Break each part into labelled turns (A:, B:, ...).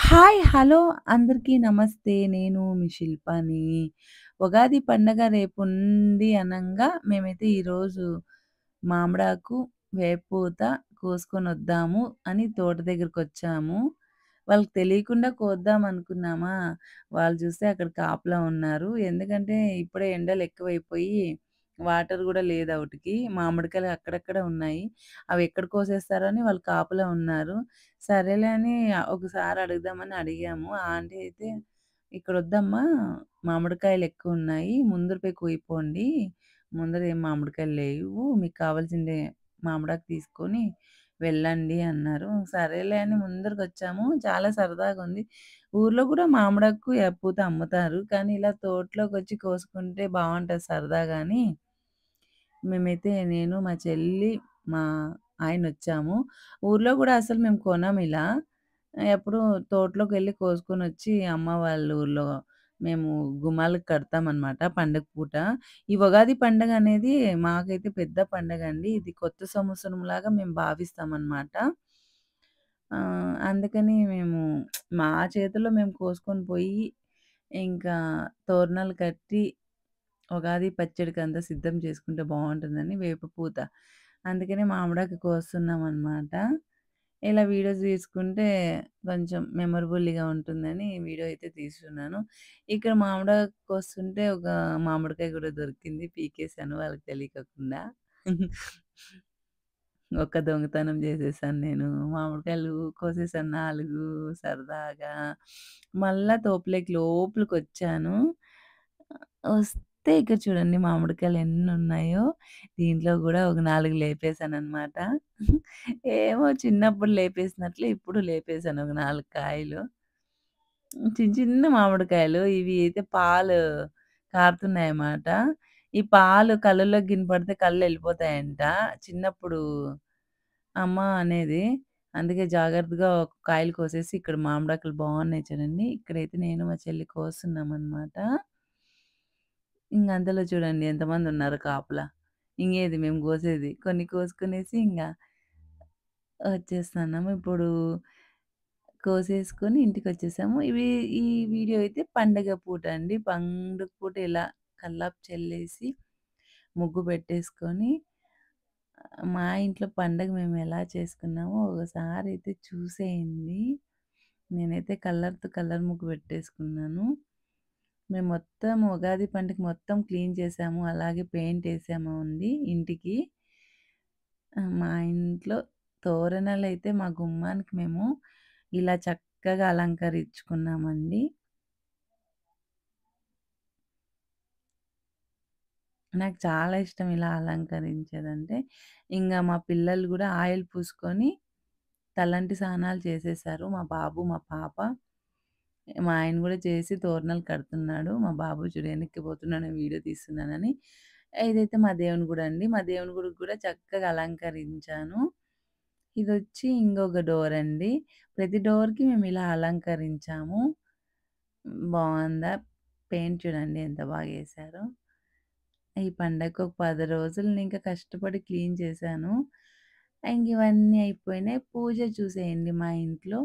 A: Hi! Hello! అందరికీ నమస్తే. నేను మీ శిల్పాని. ఉగాది పండగ రేపుంది అనంగా మేమైతే ఈరోజు మామిడాకు, వేపపూత కోసుకొనొద్దాము అని తోట దగ్గరకొచ్చాము. వాళ్ళకి తెలియకుండా కోద్దామనుకున్నామా, వాళ్ళు చూస్తే అక్కడ కాపలా ఉన్నారు. ఎందుకంటే ఇప్పుడే ఎండలెక్కువైపోయి వాటర్ గూడా లేదు ఆవిటకి. మామిడికాయలు అక్కడక్కడ ఉన్నాయి. అవి ఎక్కడ కోసేస్తారో అని వాళ్ళు కాపలా ఉన్నారు. సరేలే అని ఒకసారి అడుగుదామని అడిగాము. ఆ ఆంటీ అయితే, "ఇక్కడొద్దమ్మా మామిడికాయలెక్కువున్నాయి. ముందర పోయి కొయిపోండి. ముందర ఏం మామిడికాయలు లేవు. మీకు కావాల్సిందే మామిడాకు తీసుకొని వెళ్ళండి" అన్నారు. సరేలే అని ముందరకొచ్చాము. చాలా సరదాగుంది. ఊర్లో కూడా మామిడాకు, ఏపుత అమ్ముతారు. కానీ ఇలా తోటలోకొచ్చి కోసుకుంటే బావుంటది సరదాగాని మేమైతే నేను, మా చెల్లి, మా ఆయనొచ్చాము. ఊర్లో గూడా అసలు మేము కొనమిలా. ఎప్పుడూ తోటలోకెళ్ళి కోసుకొనొచ్చి అమ్మ వాళ్ళ ఊర్లో మేము గుమ్మాలకు కడతామనమాట పండగ పూట. ఈ ఉగాది పండగనేది మాకైతే పెద్ద పండగండి. ఇది కొత్త సంవత్సరంలాగా మేము భావిస్తామనమాట. అందుకని మేము మా చేతుల్లో మేము కోసుకొని పోయి, ఇంకా తోరణాలు కట్టి ఉగాది పచ్చడికంతా సిద్ధం చేసుకుంటే బావుంటుందని వేప పూత. అందుకనే మామిడాకు కోస్తున్నామనమాట. ఇలా వీడియోస్ తీసుకుంటే కొంచెం మెమరబుల్‌గా ఉంటుందని వీడియో అయితే తీస్తున్నాను. ఇక్కడ మామిడాకు కోస్తుంటే ఒక మామిడికాయ కూడా దొరికింది. పీకేసాను వాళ్ళకి తెలియకోకుండా. ఒక్క దొంగతనం చేసేసాను నేను. మామిడికాయలు కోసేసాను 4 సరదాగా. మళ్ళా తోపులోకి లోపలికొచ్చాను. వస్తే ఇక్కడ చూడండి మామిడికాయలు ఎన్నున్నాయో. దీంట్లో గూడా ఒక 4 లేపేసాననమాట. ఏమో చిన్నప్పుడు లేపేసినట్లు ఇప్పుడు లేపేసాను ఒక 4 కాయలు. చిన్న చిన్న మామిడికాయలు. ఇవి అయితే పాలు కారుతున్నాయన్నమాట. ఈ పాలు కళ్ళలోకి గిన పడితే కళ్ళెళ్ళిపోతాయంట. చిన్నప్పుడు అమ్మ అనేది. అందుకే జాగ్రత్తగా ఒక కాయలు కోసేసి ఇక్కడ మామిడాకులు బావున్నాయి చూడండి. ఇక్కడైతే నేను మా చెల్లి కోస్తున్నామనమాట. ఇంగ అంతలో చూడండి ఎంతమందున్నారో కాపలా. ఇంగేది మేము కోసేది. కొన్ని కోసుకునేసి వచ్చేస్తున్నాము. ఇప్పుడు కోసేసుకొని ఇంటికొచ్చేసాము. ఈ వీడియో అయితే పండగ పూట అండి. పండుగ పూట ఇలా కల్లాపు చల్లేసి, ముగ్గు పెట్టేసుకొని మా ఇంట్లో పండగ మేమెలా చేసుకున్నామో ఒకసారైతే చూసేయండి. నేనైతే కలర్‌తో కలర్ ముగ్గు పెట్టేసుకున్నాను. మేము మొత్తం ఉగాది పండగకి మొత్తం క్లీన్ చేసాము. అలాగే పెయింటేసాము అండి ఇంటికి. మా ఇంట్లో తోరణాలైతే మా గుమ్మానికి మేము ఇలా చక్కగా అలంకరించుకున్నామండి. నాకు చాలా ఇష్టం ఇలా అలంకరించేదంటే. ఇంగ మా పిల్లలు గూడా ఆయిల్ పూసుకొని తలంటి స్నానాలు చేసేసారు. మా బాబు, మా పాప. మా ఆయన గూడా చేసి తోరణాలు కడుతున్నాడు. మా బాబు చూడు ఎనక్కి పోతున్నాడు వీడియో తీస్తున్నానని. ఇదైతే మా దేవుని గుడి అండి. మా దేవుని గుడికి గూడా చక్కగా అలంకరించాను. ఇదొచ్చి ఇంకొక డోర్ అండి. ప్రతి డోర్‌కి మేమిలా అలంకరించాము. బావుందా? పెయింట్ చూడండి ఎంత బాగేశారో. ఈ పండగకి ఒక 10 రోజులు ఇంకా కష్టపడి క్లీన్ చేశాను. ఇవన్నీ అయిపోయినాయి. పూజ చూసేయండి మా ఇంట్లో.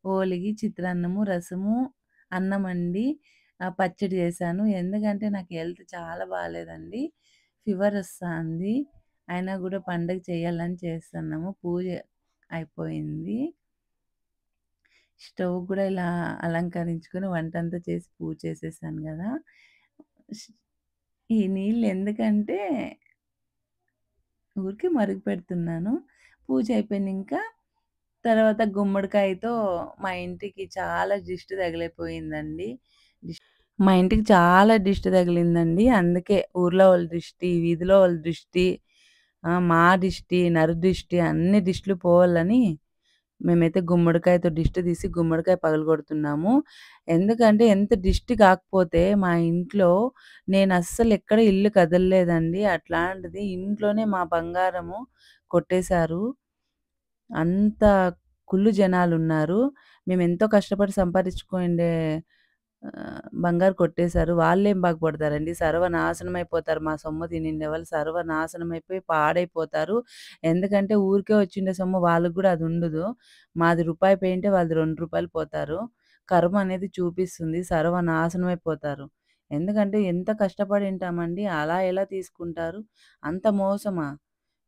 A: ఓలిగి, చిత్రాన్నము, రసము, అన్నమండి. పచ్చడి చేశాను. ఎందుకంటే నాకు హెల్త్ చాలా బాలేదండి. ఫీవర్ వస్తాంది. అయినా గూడా పండగ చేయాలని చేస్తున్నాము. పూజ అయిపోయింది. స్టవ్ కూడా ఇలా అలంకరించుకొని వంటంతా చేసి పూజ చేసేసాను గదా! ష్ ఈ నీళ్ళు ఎందుకంటే ఊరికే మరుగు పెడుతున్నాను. పూజ అయిపోయినంక తర్వాత గుమ్మడికాయతో మా ఇంటికి చాలా దిష్టి తగిలిపోయిందండి. మా ఇంటికి చాలా దిష్టి తగిలిందండి. అందుకే ఊర్లో వాళ్ళ దిష్టి, వీధిలో వాళ్ళ దిష్టి, మా దిష్టి, నరదిష్టి అన్ని దిష్టిలు పోవాలని మేమైతే గుమ్మడికాయతో దిష్టి తీసి గుమ్మడికాయ పగలగొడుతున్నాము. ఎందుకంటే ఎంత దిష్టి కాకపోతే మా ఇంట్లో నేనస్సలు ఎక్కడ ఇల్లు కదలలేదండి. అట్లాంటిది ఇంట్లోనే మా బంగారము కొట్టేశారు. అంత కుళ్ళు జనాలున్నారు. మేమెంతో కష్టపడి సంపాదించుకోండే బంగారు కొట్టేశారు. వాళ్ళేం బాగుపడతారండి. సర్వనాశనమైపోతారు. మా సొమ్ము తినిండే వాళ్ళు సర్వనాశనమైపోయి పాడైపోతారు. ఎందుకంటే ఊరికే వచ్చిండే సొమ్ము వాళ్ళకి గూడా అదుండదు. మాది రూపాయి పోయింటే వాళ్ళది రూ. 2 పోతారు. కర్మ అనేది చూపిస్తుంది. సర్వనాశనమైపోతారు. ఎందుకంటే ఎంత కష్టపడింటామండి. అలా ఎలా తీసుకుంటారు? అంత మోసమా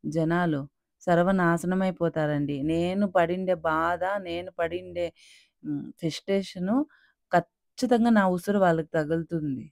A: జనాలు? సర్వనాశనమైపోతారండి. నేను పడిండే బాధ, నేను పడిండే ఫ్రస్ట్రేషను ఖచ్చితంగా నా ఉసురు వాళ్ళకి తగులుతుంది.